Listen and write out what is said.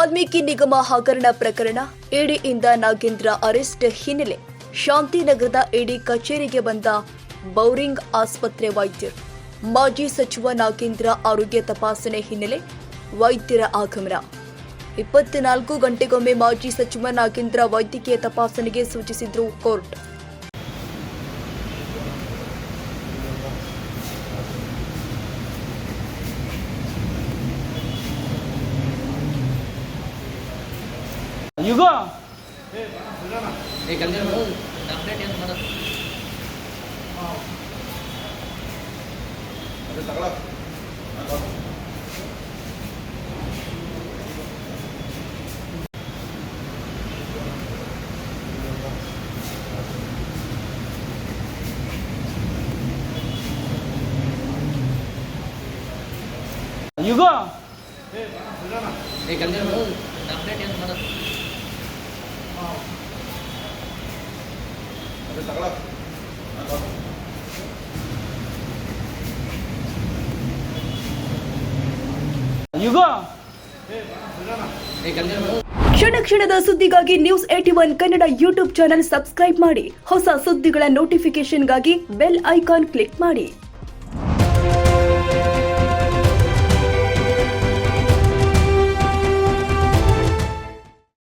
ವಾಲ್ಮೀಕಿ ನಿಗಮ ಹಗರಣ ಪ್ರಕರಣ ಇಡಿಯಿಂದ ನಾಗೇಂದ್ರ ಅರೆಸ್ಟ್ ಹಿನ್ನೆಲೆ ಶಾಂತಿನಗರದ ಇಡಿ ಕಚೇರಿಗೆ ಬಂದ ಬೌರಿಂಗ್ ಆಸ್ಪತ್ರೆ ವೈದ್ಯರು. ಮಾಜಿ ಸಚಿವ ನಾಗೇಂದ್ರ ಆರೋಗ್ಯ ತಪಾಸಣೆ ಹಿನ್ನೆಲೆ ವೈದ್ಯರ ಆಗಮನ. 24 ಗಂಟೆಗೊಮ್ಮೆ ಮಾಜಿ ಸಚಿವ ನಾಗೇಂದ್ರ ವೈದ್ಯಕೀಯ ತಪಾಸಣೆಗೆ ಸೂಚಿಸಿದ್ರು ಕೋರ್ಟ್. ಯುಗ ಯುಗ ಯುಗ ಕ್ಷಣ ಕ್ಷಣದ ಸುದ್ದಿಗಾಗಿ news 81 Kannada YouTube channel subscribe ಮಾಡಿ. ಹೊಸ ಸುದ್ದಿಗಳ ನೋಟಿಫಿಕೇಶನ್ಗಾಗಿ ಬೆಲ್ ಐಕಾನ್ ಕ್ಲಿಕ್ ಮಾಡಿ.